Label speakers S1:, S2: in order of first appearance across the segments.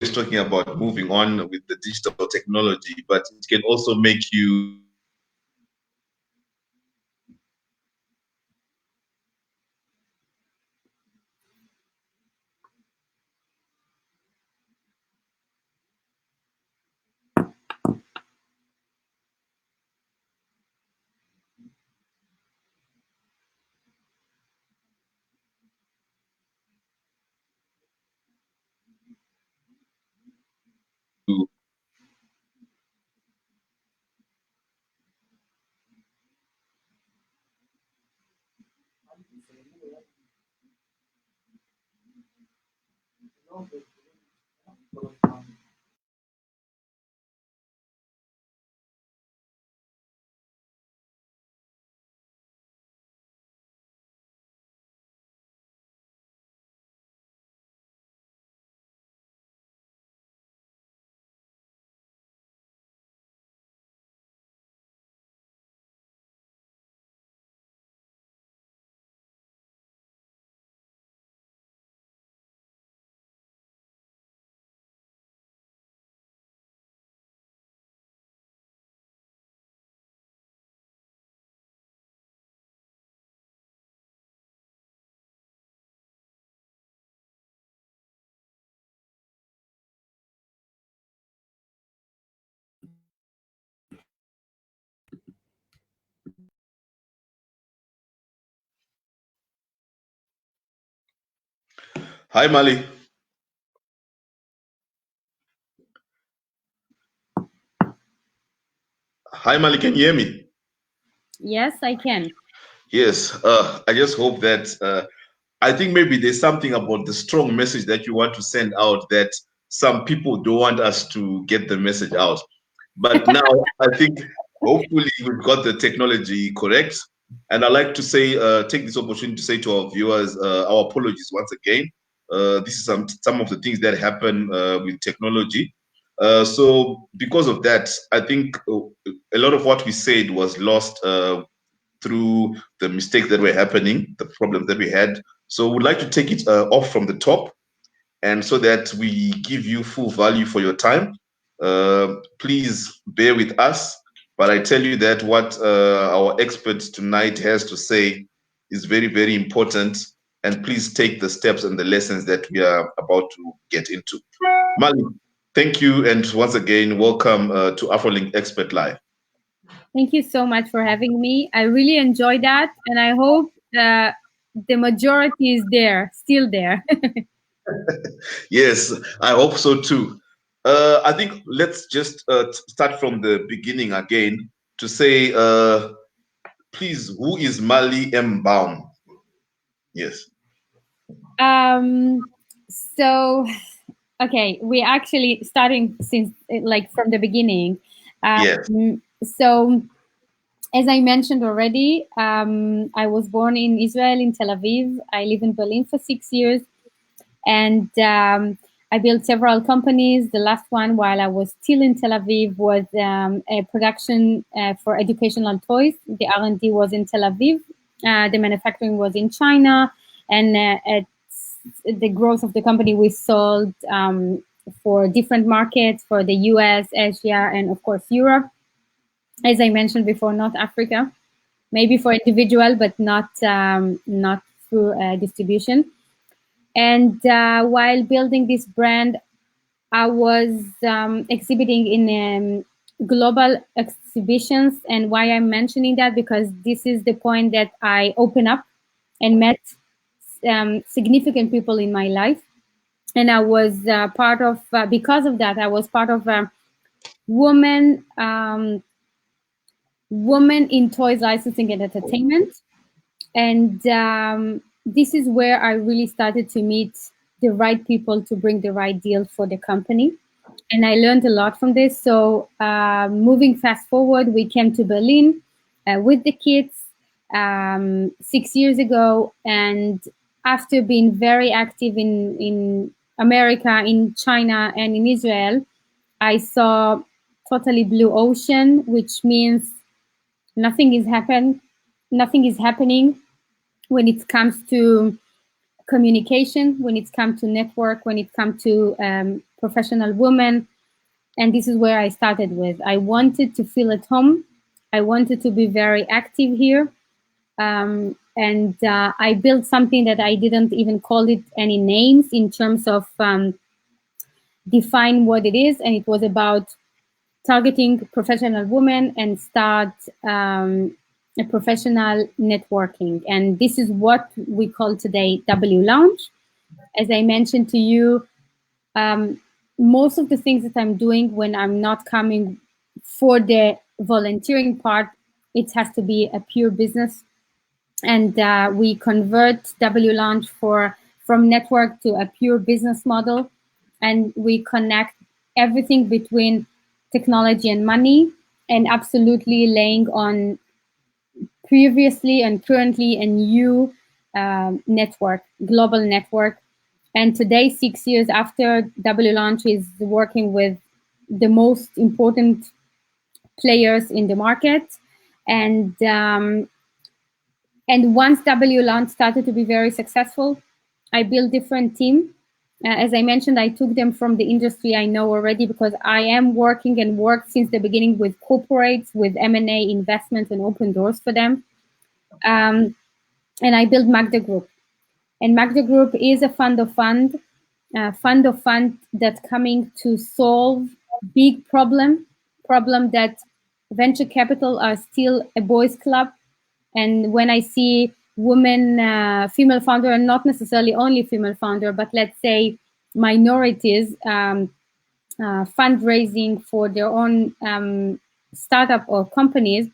S1: talking about moving on with the digital technology, but it can also make you Hi, Mali. Hi, Mali. Can you hear me?
S2: Yes, I can.
S1: Yes. I just hope that I think maybe there's something about the strong message that you want to send out that some people don't want us to get the message out. But now I think hopefully we've got the technology correct. And I'd like to say, take this opportunity to say to our viewers, our apologies once again. This is some of the things that happen with technology. So because of that, I think a lot of what we said was lost through the mistakes that were happening, the problems that we had. So we'd like to take it off from the top, and so that we give you full value for your time. Please bear with us, but I tell you that what our expert tonight has to say is very, very important. And please take the steps and the lessons that we are about to get into. Mali, thank you, and once again, welcome to AfroLink Expert Live.
S2: Thank you so much for having me. I really enjoyed that, and I hope the majority is there, still there.
S1: Yes, I hope so too. I think let's just start from the beginning again to say, please, who is Mali M. Baum? Yes.
S2: um, so, okay, we're actually starting since like from the beginning.
S1: Yes.
S2: So, as I mentioned already, I was born in Israel, in Tel Aviv. I live in Berlin for 6 years. And I built several companies. The last one, while I was still in Tel Aviv, was a production for educational toys. The R&D was in Tel Aviv. The manufacturing was in China. And at the growth of the company, we sold for different markets, for the US, Asia, and of course, Europe. As I mentioned before, not Africa. Maybe for individual, but not through distribution. And while building this brand, I was exhibiting in global exhibitions. And why I'm mentioning that, because this is the point that I open up and met significant people in my life. And I was part of, because of that, I was part of women, women in toys licensing and entertainment. And this is where I really started to meet the right people to bring the right deal for the company. And I learned a lot from this. So moving fast forward, we came to Berlin with the kids 6 years ago. And after being very active in America, in China, and in Israel, I saw totally blue ocean, which means nothing is happening when it comes to communication, when it comes to network, when it comes to professional women. And this is where I started with. I wanted to feel at home. I wanted to be very active here. And I built something that I didn't even call it any names in terms of define what it is. And it was about targeting professional women and start a professional networking. And this is what we call today W Lounge. As I mentioned to you, most of the things that I'm doing when I'm not coming for the volunteering part, it has to be a pure business. And we convert W Launch from network to a pure business model. And we connect everything between technology and money, and absolutely laying on previously and currently a new network, global network. And today, 6 years after, W Launch is working with the most important players in the market. And once W Launch started to be very successful, I built different team. As I mentioned, I took them from the industry I know already, because I am working and worked since the beginning with corporates, with M&A investments, and open doors for them. And I built Magda Group. And Magda Group is a fund of fund that's coming to solve big problem that venture capital are still a boys club. And when I see women, female founder, and not necessarily only female founder, but let's say minorities fundraising for their own startup or companies,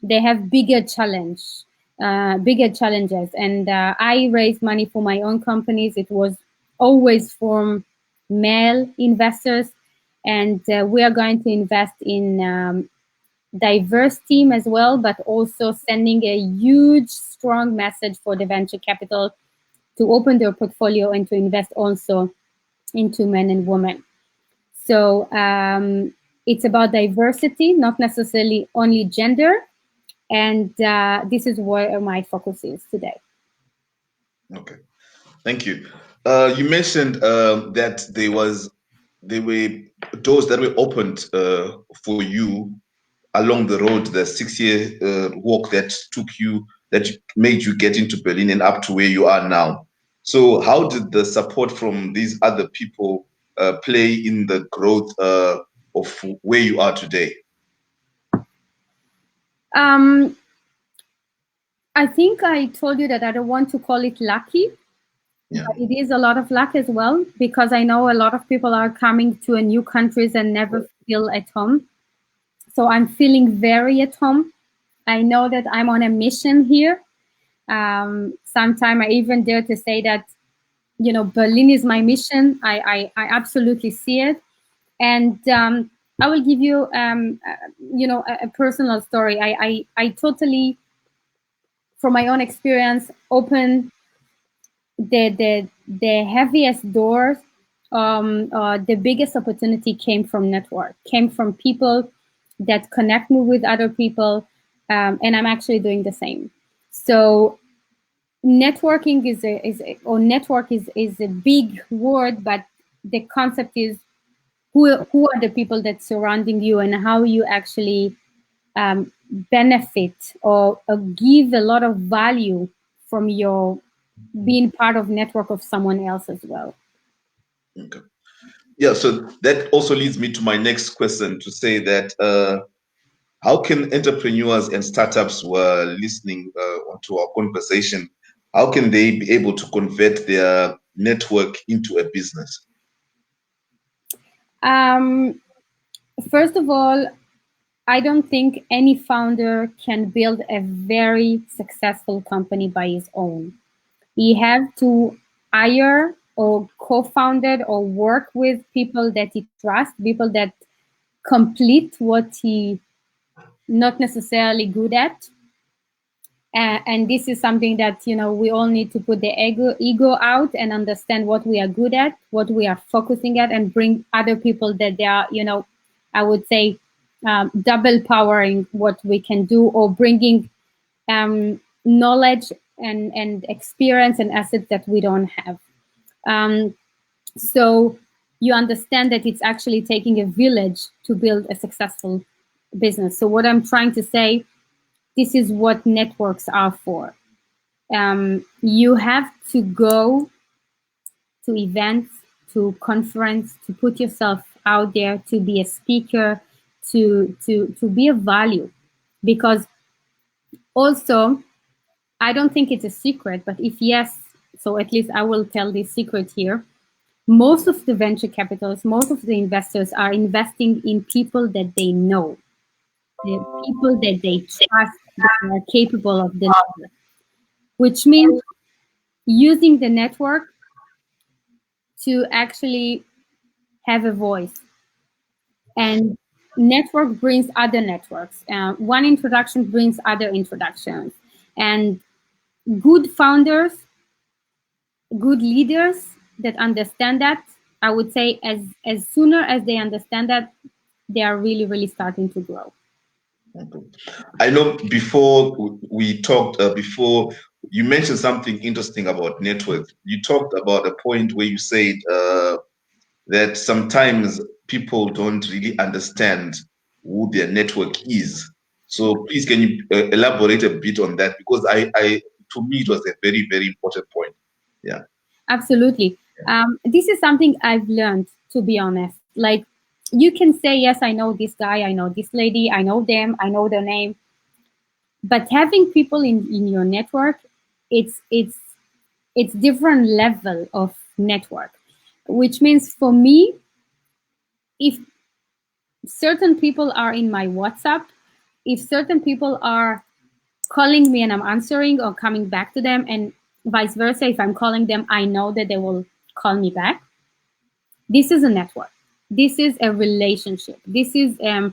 S2: they have bigger challenges. And I raised money for my own companies. It was always from male investors, and we are going to invest in diverse team as well, but also sending a huge, strong message for the venture capital to open their portfolio and to invest also into men and women. So it's about diversity, not necessarily only gender. And this is where my focus is today.
S1: Okay, thank you. You mentioned that there were doors that were opened for you along the road, the 6-year walk that made you get into Berlin and up to where you are now. So how did the support from these other people play in the growth of where you are today?
S2: I think I told you that I don't want to call it lucky.
S1: Yeah.
S2: But it is a lot of luck as well, because I know a lot of people are coming to a new countries and never feel at home. So I'm feeling very at home. I know that I'm on a mission here. Sometime I even dare to say that, Berlin is my mission. I absolutely see it. And I will give you, a personal story. I totally, from my own experience, open the heaviest doors. The biggest opportunity came from network, came from people that connect me with other people, and I'm actually doing the same. So networking is a big word, but the concept is who are the people that surrounding you, and how you actually benefit or give a lot of value from your being part of network of someone else as well.
S1: Okay. Yeah, so that also leads me to my next question, to say that how can entrepreneurs and startups who are listening to our conversation, how can they be able to convert their network into a business?
S2: First of all, I don't think any founder can build a very successful company by his own. He have to hire or co-found it or work with people that he trusts, people that complete what he not necessarily good at. And this is something that, we all need to put the ego out and understand what we are good at, what we are focusing at, and bring other people that they are, I would say, double powering what we can do, or bringing knowledge and experience and assets that we don't have. So you understand that it's actually taking a village to build a successful business. So what I'm trying to say, this is what networks are for. You have to go to events, to conference, to put yourself out there, to be a speaker, to be of value. Because also, I don't think it's a secret, but if yes, so at least I will tell this secret here. Most of the venture capitalists, most of the investors are investing in people that they know, the people that they trust, that are capable of delivering, which means using the network to actually have a voice. And network brings other networks. One introduction brings other introductions. And good founders, good leaders that understand that, I would say as sooner as they understand that, they are really, really starting to grow.
S1: I know before we talked, before you mentioned something interesting about network. You talked about a point where you said that sometimes people don't really understand who their network is. So please, can you elaborate a bit on that? Because to me, it was a very, very important point. Yeah.
S2: Absolutely. This is something I've learned, to be honest. Like, you can say, yes, I know this guy, I know this lady, I know them, I know their name. But having people in your network, it's different level of network, which means for me, if certain people are in my WhatsApp, if certain people are calling me and I'm answering or coming back to them, and vice versa, if I'm calling them, I know that they will call me back. This is a network. This is a relationship. This is a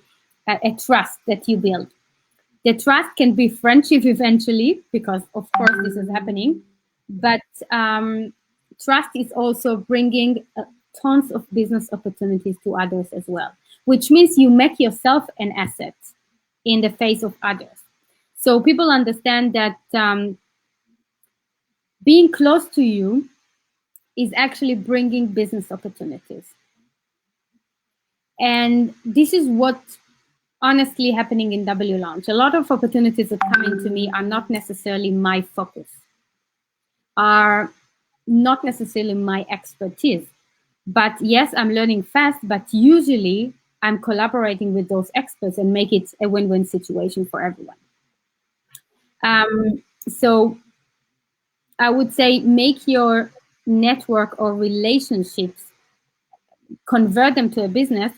S2: trust that you build. The trust can be friendship eventually, because of course this is happening. But trust is also bringing tons of business opportunities to others as well, which means you make yourself an asset in the face of others. So people understand that being close to you is actually bringing business opportunities. And this is what honestly happening in W Launch. A lot of opportunities that come into me are not necessarily my focus, are not necessarily my expertise. But yes, I'm learning fast, but usually I'm collaborating with those experts and make it a win-win situation for everyone. So I would say make your network or relationships, convert them to a business.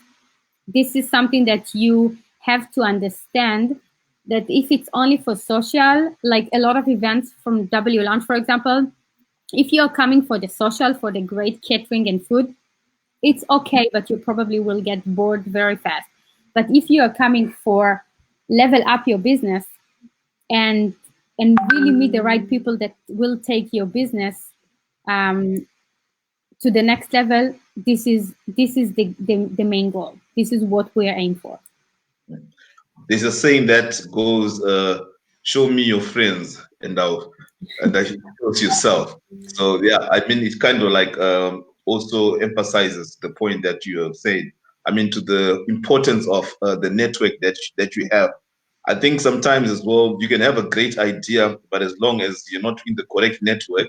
S2: This is something that you have to understand, that if it's only for social, like a lot of events from W Launch, for example, if you're coming for the social, for the great catering and food, it's okay, but you probably will get bored very fast. But if you are coming for level up your business and really meet the right people that will take your business to the next level, this is the main goal. This is what we are aiming for.
S1: There's a saying that goes, "Show me your friends, and I show yourself." So yeah, I mean, it kind of like also emphasizes the point that you have said. I mean, to the importance of the network that you have. I think sometimes as well, you can have a great idea, but as long as you're not in the correct network,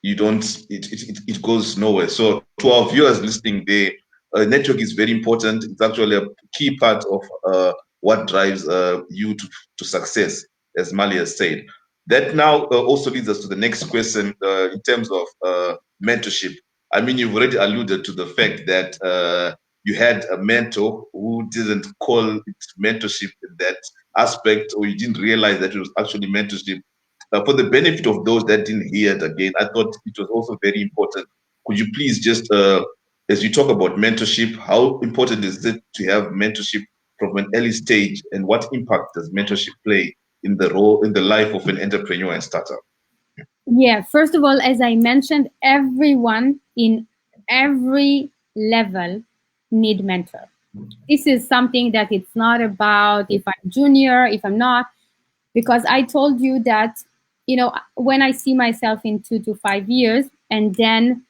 S1: you don't, it goes nowhere. So to our viewers listening, the network is very important. It's actually a key part of what drives you to success, as Mali has said. That now also leads us to the next question in terms of mentorship. I mean, you've already alluded to the fact that you had a mentor who didn't call it mentorship in that aspect, or you didn't realize that it was actually mentorship. For the benefit of those that didn't hear it again, I thought it was also very important. Could you please just, as you talk about mentorship, how important is it to have mentorship from an early stage, and what impact does mentorship play in the role, in the life of an entrepreneur and startup?
S2: Yeah, first of all, as I mentioned, everyone in every level need mentor. This is something that it's not about if I'm junior, if I'm not, because I told you that when I see myself in 2 to 5 years, and then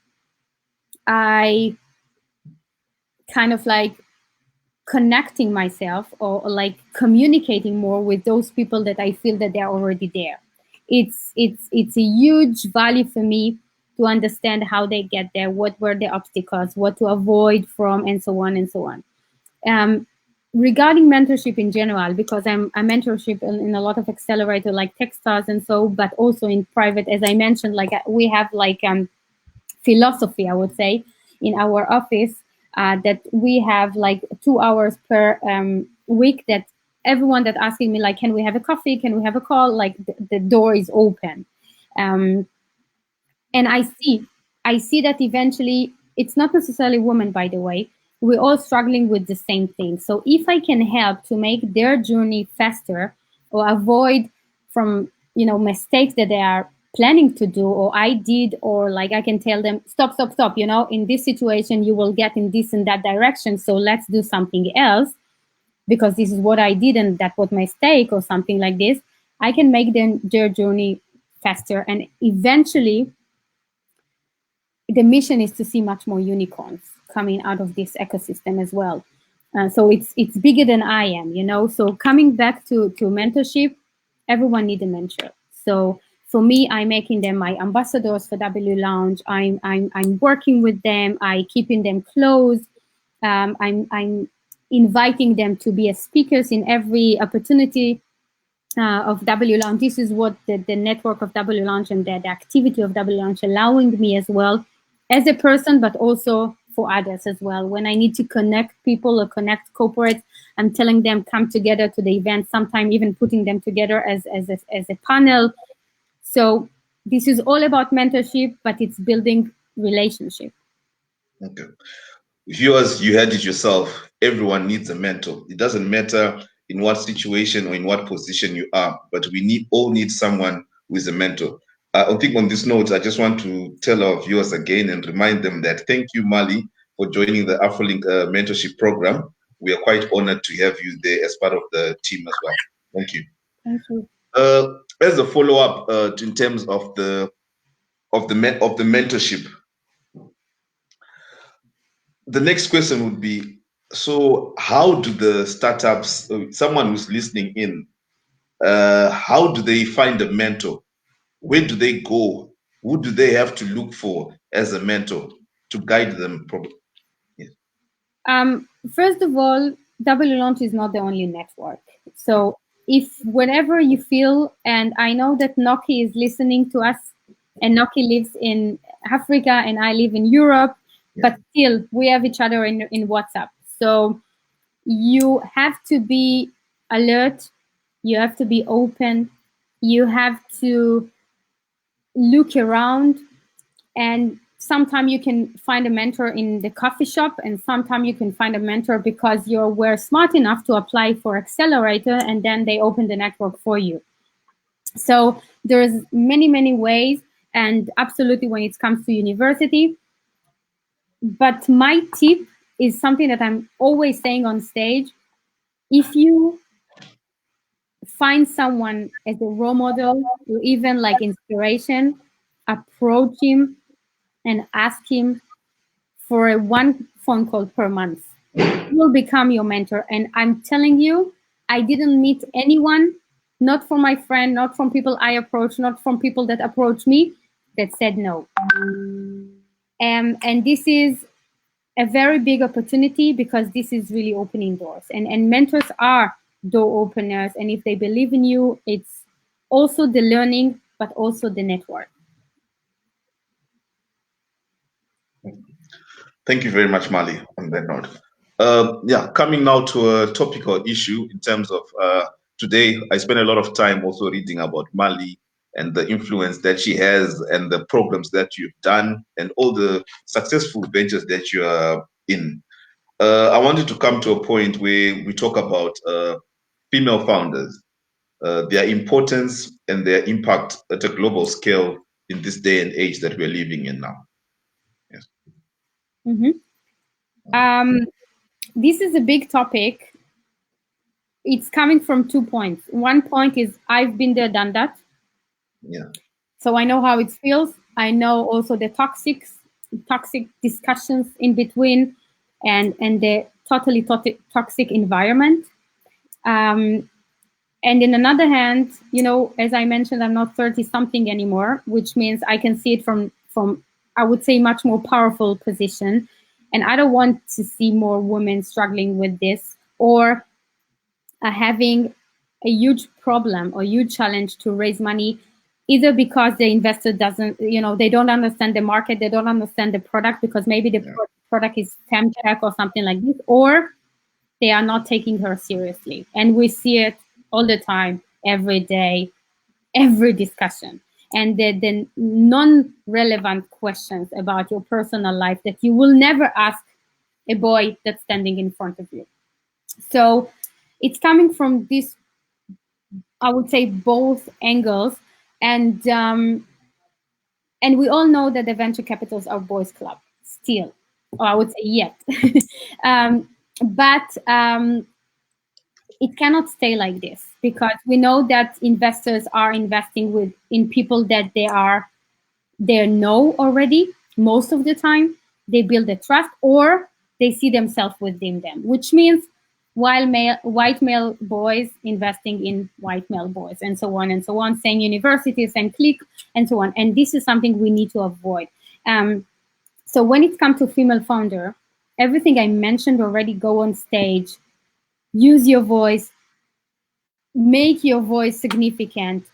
S2: I kind of like connecting myself, or like communicating more with those people that I feel that they're already there. It's a huge value for me to understand how they get there, what were the obstacles, what to avoid from, and so on and so on. Um, Regarding mentorship in general, because I'm a mentorship in a lot of accelerator like Techstars and so, but also in private, as I mentioned, like we have like philosophy, I would say, in our office, that we have like 2 hours per week that everyone that asking me like, can we have a coffee? Can we have a call? Like the door is open. Um, and I see that eventually it's not necessarily women, by the way, we're all struggling with the same thing. So if I can help to make their journey faster, or avoid from mistakes that they are planning to do or I did, or like I can tell them stop, in this situation you will get in this and that direction, so let's do something else, because this is what I did and that was my mistake, or something like this. I can make their journey faster, and eventually the mission is to see much more unicorns coming out of this ecosystem as well. So it's bigger than I am. So coming back to mentorship, everyone needs a mentor. So for me, I'm making them my ambassadors for W Lounge. I'm working with them. I keeping them close. I'm inviting them to be as speakers in every opportunity of W Launch. This is what the network of W Launch and the activity of W Launch allowing me as well, as a person, but also for others as well. When I need to connect people or connect corporates, I'm telling them come together to the event, sometimes even putting them together as a panel. So this is all about mentorship, but it's building relationship.
S1: Okay. Viewers, you heard it yourself. Everyone needs a mentor. It doesn't matter in what situation or in what position you are, but we all need someone who is a mentor. I think on this note, I just want to tell our viewers again and remind them that thank you, Mali, for joining the AfroLink mentorship program. We are quite honored to have you there as part of the team as well. Thank you.
S2: Thank you.
S1: As a follow-up, in terms of the mentorship, the next question would be, so how do the startups, someone who's listening in, how do they find a mentor? Where do they go? Who do they have to look for as a mentor to guide them? Yes.
S2: First of all, W Launch is not the only network. So if whenever you feel, and I know that Noki is listening to us, and Noki lives in Africa and I live in Europe, but still we have each other in WhatsApp. So you have to be alert, you have to be open, you have to look around, and sometimes you can find a mentor in the coffee shop, and sometimes you can find a mentor because you were smart enough to apply for accelerator and then they open the network for you. So there's many ways, and absolutely when it comes to university. But my tip is something that I'm always saying on stage. If you find someone as a role model or even like inspiration, approach him and ask him for a one phone call per month. He will become your mentor. And I'm telling you, I didn't meet anyone, not from my friend, not from people I approach, not from people that approach me, that said no. And this is a very big opportunity, because this is really opening doors. And mentors are door openers. And if they believe in you, it's also the learning, but also the network.
S1: Thank you very much, Mali, on that note. Coming now to a topical issue in terms of today, I spent a lot of time also reading about Mali and the influence that she has and the programs that you've done and all the successful ventures that you are in. I wanted to come to a point where we talk about female founders, their importance and their impact at a global scale in this day and age that we're living in now. Yes.
S2: This is a big topic. It's coming from 2 points. One point is I've been there, done that.
S1: Yeah.
S2: So I know how it feels. I know also the toxic discussions in between, and the totally toxic environment. Um, and in another hand, as I mentioned, I'm not 30 something anymore, which means I can see it from I would say much more powerful position. And I don't want to see more women struggling with this, or having a huge problem or huge challenge to raise money, either because the investor doesn't, they don't understand the market, they don't understand the product, because maybe the product is femtech or something like this, or they are not taking her seriously. And we see it all the time, every day, every discussion. And the non-relevant questions about your personal life that you will never ask a boy that's standing in front of you. So it's coming from this, I would say, both angles. And we all know that the venture capitals are boys club still, or I would say yet. But it cannot stay like this, because we know that investors are investing in people that they know already. Most of the time they build a trust, or they see themselves within them, which means white male boys investing in white male boys, and so on and so on, same universities and clique and so on. And this is something we need to avoid. So when it comes to female founder, everything I mentioned already: go on stage, use your voice, make your voice significant,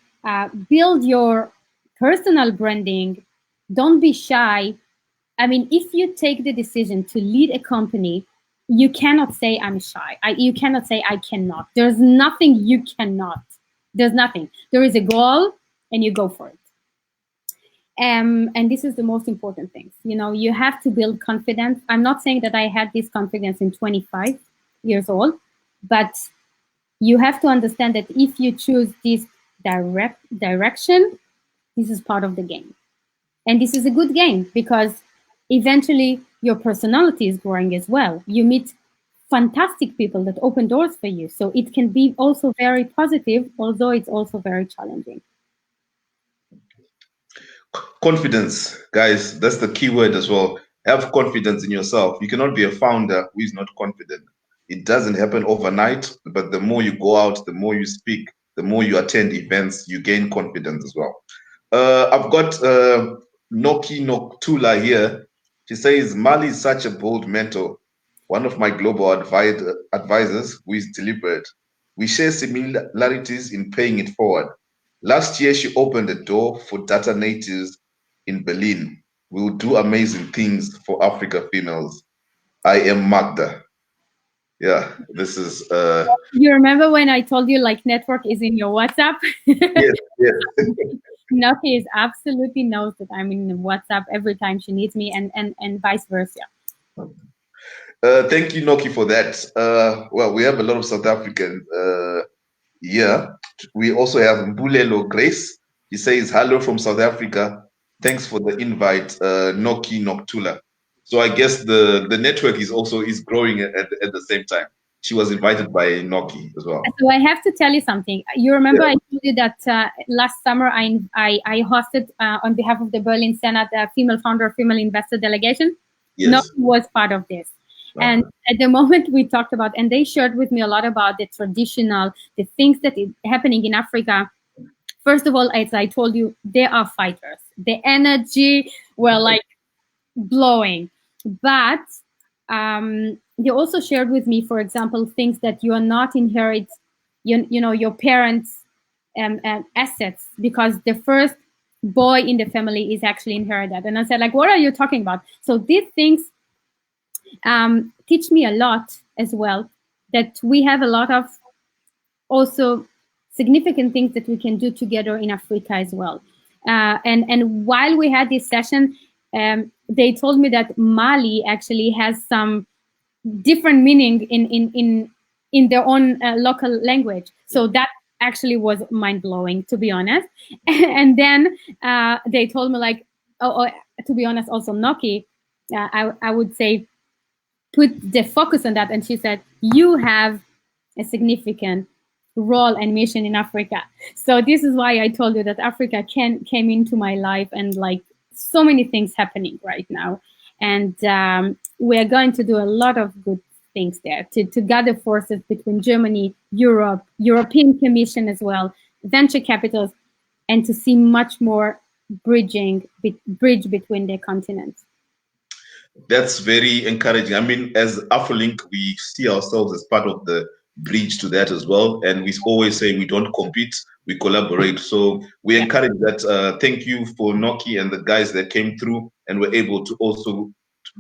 S2: build your personal branding, don't be shy. I mean, if you take the decision to lead a company, you cannot say I'm shy. You cannot say I cannot. There's nothing you cannot. There's nothing. There is a goal, and you go for it. And this is the most important thing. You have to build confidence. I'm not saying that I had this confidence in 25 years old, but you have to understand that if you choose this direction, this is part of the game. And this is a good game, because eventually your personality is growing as well. You meet fantastic people that open doors for you. So it can be also very positive, although it's also very challenging.
S1: Confidence, guys, that's the key word as well. Have confidence in yourself. You cannot be a founder who is not confident. It doesn't happen overnight, but the more you go out, the more you speak, the more you attend events, you gain confidence as well. I've got Noki Noktula here. She says, Mali is such a bold mentor, one of my global advisors who is deliberate. We share similarities in paying it forward. Last year, she opened the door for data natives in Berlin. We will do amazing things for Africa females. I am Magda. Yeah, this is
S2: You remember when I told you like network is in your WhatsApp?
S1: yes, yes.
S2: Noki is absolutely knows that I'm in WhatsApp every time she needs me, and vice versa.
S1: Thank you, Noki, for that. Well, we have a lot of South Africans here. We also have Mbulelo Grace. He says, hello from South Africa. Thanks for the invite, Noki Noktula. So I guess the network is growing at the same time. She was invited by Noki as well.
S2: So I have to tell you something. You remember
S1: Yeah.
S2: I told you that last summer I hosted on behalf of the Berlin Senate a female founder, female investor delegation.
S1: Yes.
S2: Noki was part of this. And at the moment we talked about, and they shared with me a lot about the traditional, the things that is happening in Africa. First of all, as I told you, they are fighters. The energy were like blowing. But they also shared with me, for example, things that you are not inherit, your parents' assets, because the first boy in the family is actually inherited. And I said, like, what are you talking about? So these things teach me a lot as well, that we have a lot of also significant things that we can do together in Africa as well. And while we had this session, they told me that Mali actually has some different meaning in their own local language. So that actually was mind blowing, to be honest. And then they told me like, to be honest, also Noki, I would say, put the focus on that. And she said, you have a significant role and mission in Africa. So this is why I told you that Africa came into my life, and like so many things happening right now. And we're going to do a lot of good things there to gather forces between Germany, Europe, European Commission as well, venture capitals, and to see much more bridge between the continents.
S1: That's very encouraging. I mean, as AfroLink, we see ourselves as part of the bridge to that as well. And we always say we don't compete, we collaborate. So we
S2: Yeah.
S1: encourage that. Thank you for Noki and the guys that came through and were able to also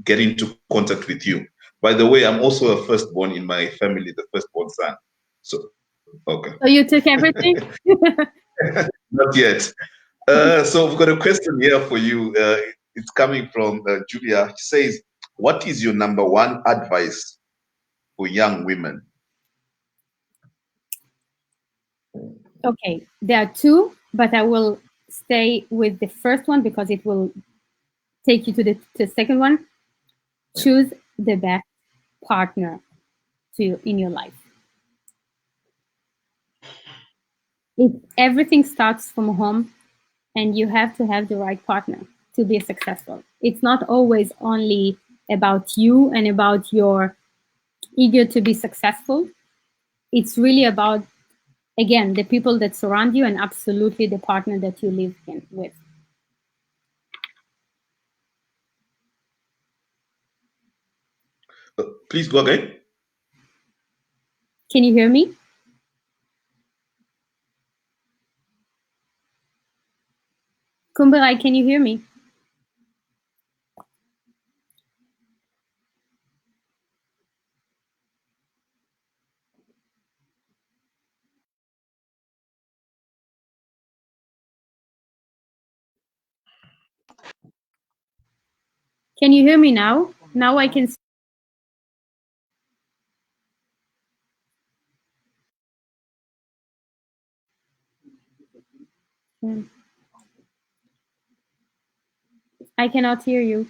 S1: get into contact with you. By the way, I'm also a firstborn in my family, the firstborn son. So, okay.
S2: So you took everything?
S1: Not yet. So we've got a question here for you. It's coming from Julia. She says, what is your number one advice for young women?
S2: Okay, there are two, but I will stay with the first one because it will take you to the second one. Choose the best partner in your life. Everything starts from home, and you have to have the right partner to be successful. It's not always only about you and about your eager to be successful. It's really about, again, the people that surround you and absolutely the partner that you live with.
S1: Please go again.
S2: Can you hear me? Kumbarai, can you hear me? Can you hear me now? Now I can. I cannot hear you.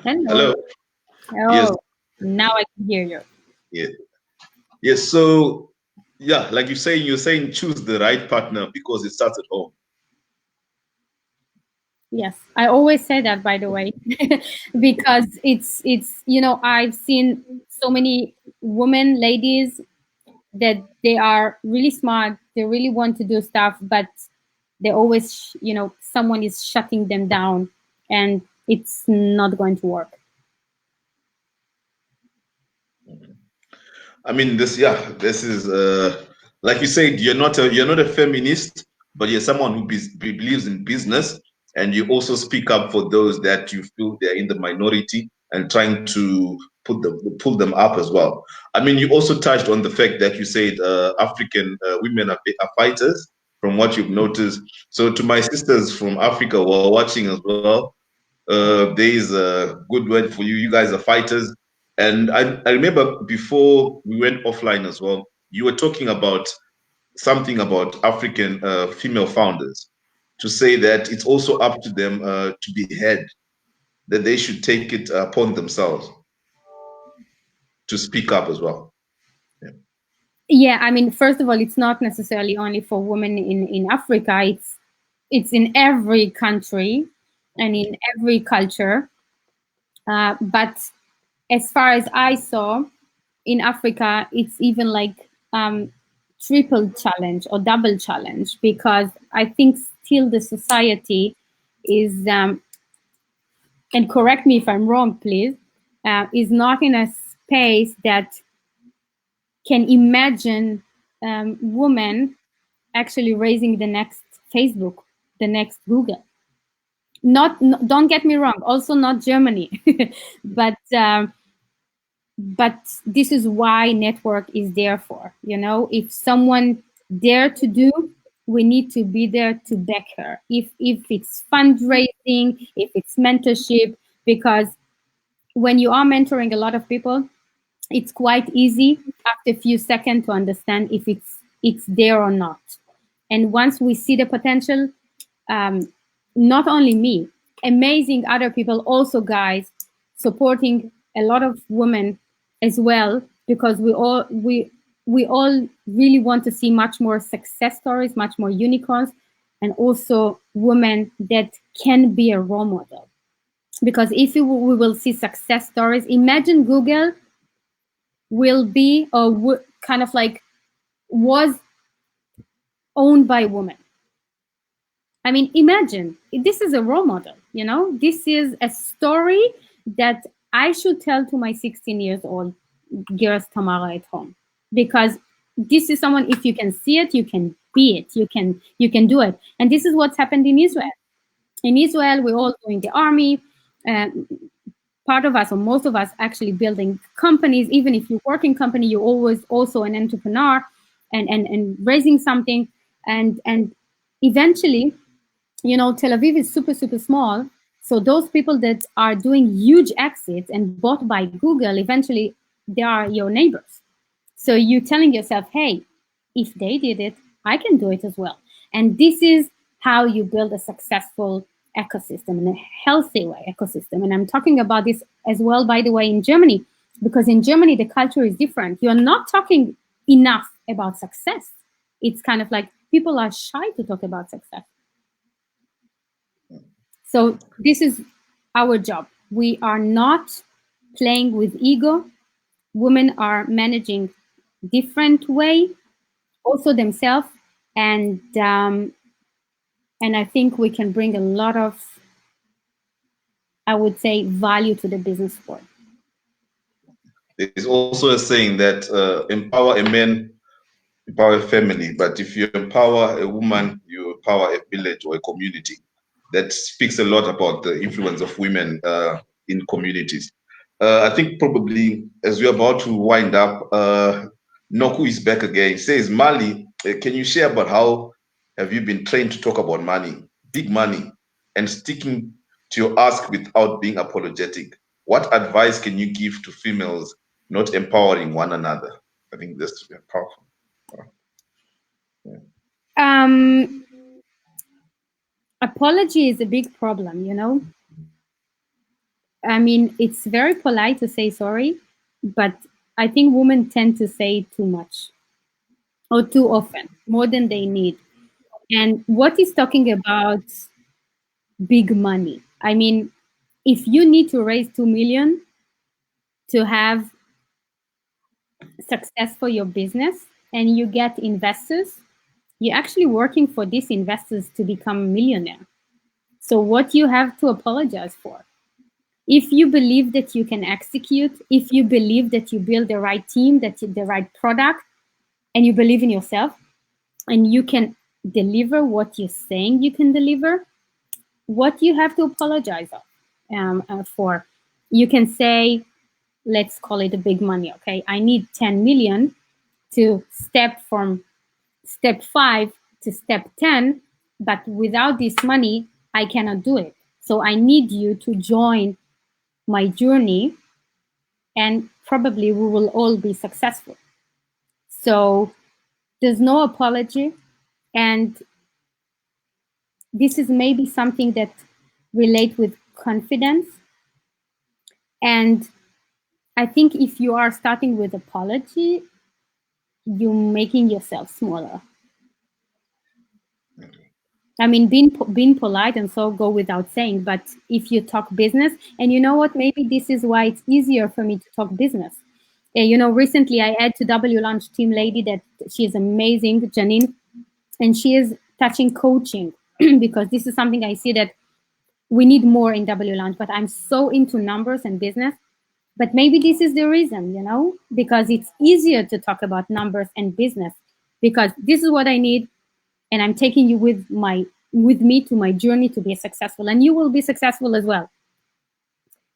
S2: Hello.
S1: Hello. Yes.
S2: Oh, now I can hear you.
S1: Yeah. Yes. So, yeah, like you're saying choose the right partner because it starts at home.
S2: Yes, I always say that, by the way, because it's I've seen so many women, ladies, that they are really smart, they really want to do stuff, but they always someone is shutting them down, and it's not going to work.
S1: I mean, this is like you said, you're not a feminist, but you're someone who believes in business, and you also speak up for those that you feel they're in the minority and trying to pull them up as well. I mean, you also touched on the fact that you said African women are fighters, from what you've noticed. So, to my sisters from Africa who are watching as well, there is a good word for you. You guys are fighters. And I remember before we went offline as well, you were talking about something about African female founders, to say that it's also up to them to be heard, that they should take it upon themselves to speak up as well. Yeah.
S2: Yeah, I mean, first of all, it's not necessarily only for women in Africa. It's in every country and in every culture. But as far as I saw, in Africa, it's even like triple challenge or double challenge, because I think still the society is, and correct me if I'm wrong, please, is not in a space that can imagine women actually raising the next Facebook, the next Google. Not, don't get me wrong, also not Germany, but this is why network is there for. You know, if someone dare to do, we need to be there to back her. If it's fundraising, if it's mentorship, because when you are mentoring a lot of people, it's quite easy after a few seconds to understand if it's there or not. And once we see the potential, not only me, amazing other people also, guys, supporting a lot of women as well, because we all really want to see much more success stories, much more unicorns, and also women that can be a role model. Because if we will see success stories, imagine Google will be, or kind of like was owned by women. I mean, imagine, this is a role model, you know? This is a story that I should tell to my 16 years old girls Tamara at home. Because this is someone, if you can see it, you can be it, you can do it. And this is what's happened in Israel. In Israel, we're all doing the army. Part of us, or most of us, actually building companies. Even if you work in company, you're always also an entrepreneur and raising something. And eventually, you know, Tel Aviv is super, super small. So those people that are doing huge exits and bought by Google, eventually they are your neighbors. So you're telling yourself, hey, if they did it, I can do it as well. And this is how you build a successful ecosystem, in a healthy way ecosystem. And I'm talking about this as well, by the way, in Germany, because in Germany, the culture is different. You're not talking enough about success. It's kind of like people are shy to talk about success. So this is our job. We are not playing with ego. Women are managing different way, also themselves, and I think we can bring a lot of, I would say, value to the business world.
S1: There's also a saying that empower a man, empower a family. But if you empower a woman, you empower a village or a community. That speaks a lot about the influence of women in communities. I think probably as we're about to wind up, Noku is back again. He says, Mali, can you share about how have you been trained to talk about money, big money, and sticking to your ask without being apologetic? What advice can you give to females not empowering one another? I think that's powerful.
S2: Apology is a big problem, you know. I mean, it's very polite to say sorry, but I think women tend to say too much or too often, more than they need. And what is talking about big money? I mean, if you need to raise 2 million to have success for your business and you get investors, you're actually working for these investors to become a millionaire. So what you have to apologize for? If you believe that you can execute, if you believe that you build the right team, that you, the right product, and you believe in yourself, and you can deliver what you're saying you can deliver, what you have to apologize for? You can say, let's call it a big money, okay? I need 10 million to step from step 5 to step 10, but without this money, I cannot do it. So I need you to join my journey, and probably we will all be successful. So there's no apology, and this is maybe something that relates with confidence. And I think if you are starting with apology, you're making yourself smaller. I mean, being polite and so go without saying, but if you talk business, and you know what, maybe this is why it's easier for me to talk business. You know, recently I had to W Launch team lady that she's amazing, Janine, and she is touching coaching because this is something I see that we need more in W Lounge, but I'm so into numbers and business. But maybe this is the reason, because it's easier to talk about numbers and business, because this is what I need, and I'm taking you with me to my journey to be successful, and you will be successful as well.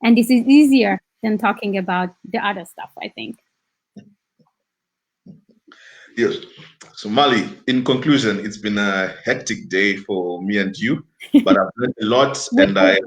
S2: And this is easier than talking about the other stuff, I think.
S1: Yes. So Mali, in conclusion, it's been a hectic day for me and you, but I've learned a lot, and I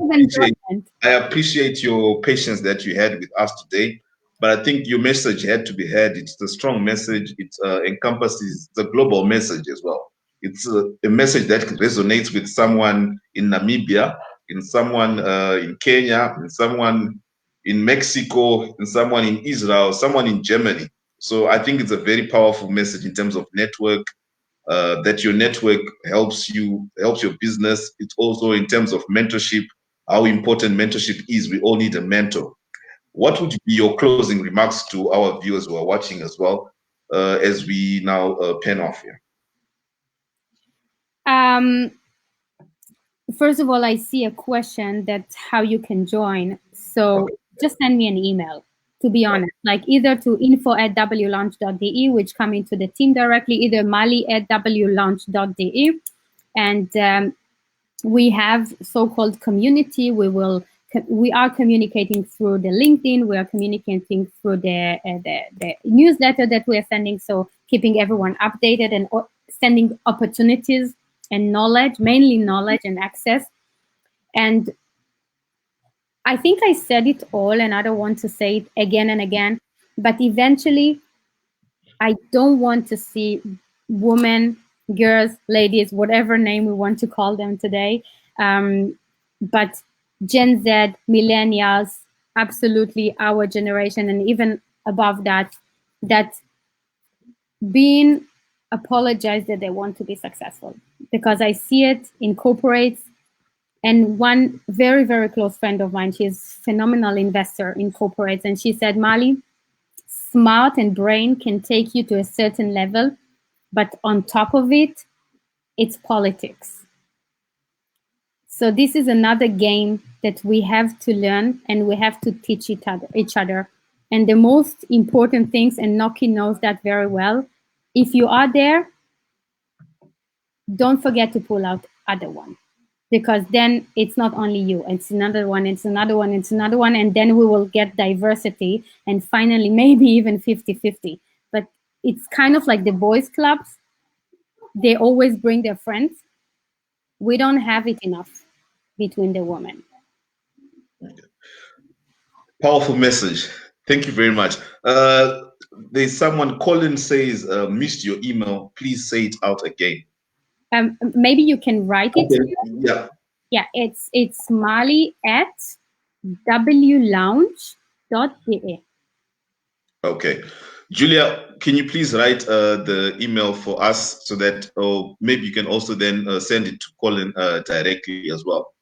S1: appreciate your patience that you had with us today. But I think your message had to be heard. It's a strong message. It encompasses the global message as well. It's a message that resonates with someone in Namibia, in someone in Kenya, in someone in Mexico, in someone in Israel, someone in Germany. So I think it's a very powerful message in terms of network, that your network helps your business. It's also in terms of mentorship, how important mentorship is. We all need a mentor. What would be your closing remarks to our viewers who are watching as well, as we now pen off here?
S2: First of all, I see a question that's how you can join. So just send me an email, to be honest, like either to info@wlaunch.de, which come into the team directly, either mali@wlaunch.de. And we have so-called community. We are communicating through the LinkedIn. We are communicating through the newsletter that we are sending. So keeping everyone updated and sending opportunities and knowledge, mainly knowledge and access. And I think I said it all, and I don't want to say it again and again, but eventually I don't want to see women, girls, ladies, whatever name we want to call them today, but Gen Z, millennials, absolutely our generation, and even above that being apologized that they want to be successful, because I see it in corporates. And one very, very close friend of mine, she's a phenomenal investor in corporates, and she said, Mali, smart and brain can take you to a certain level, but on top of it, it's politics. So this is another game that we have to learn, and we have to teach each other. And the most important things, and Noki knows that very well, if you are there, don't forget to pull out other one, because then it's not only you, it's another one, it's another one, it's another one, and then we will get diversity, and finally maybe even 50-50. But it's kind of like the boys clubs, they always bring their friends. We don't have it enough between the women.
S1: Powerful message. Thank you very much. There's someone, Colin says, missed your email. Please say it out again.
S2: Maybe you can write it.
S1: Okay. Yeah.
S2: Yeah, it's mali@wlounge.de.
S1: Okay. Julia, can you please write the email for us, so that maybe you can also then send it to Colin directly as well.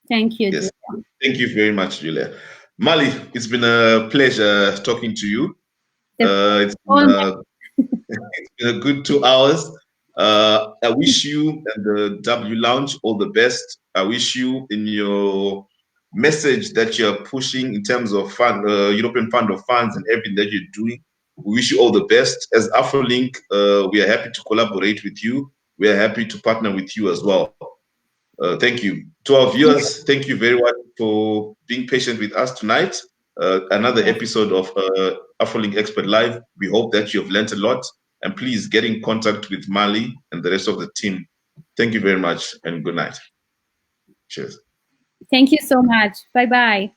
S2: Thank you.
S1: Yes. Julia. Thank you very much, Julia. Mali, it's been a pleasure talking to you. It's been a good 2 hours. I wish you and the W Lounge all the best. I wish you, in your message that you're pushing in terms of European Fund of Funds and everything that you're doing, we wish you all the best. As AfroLink, we are happy to collaborate with you. We are happy to partner with you as well. Thank you. To our viewers, thank you very much for being patient with us tonight. Another episode of AfroLink Expert Live. We hope that you have learned a lot, and please get in contact with Mali and the rest of the team. Thank you very much, and good night. Cheers.
S2: Thank you so much. Bye-bye.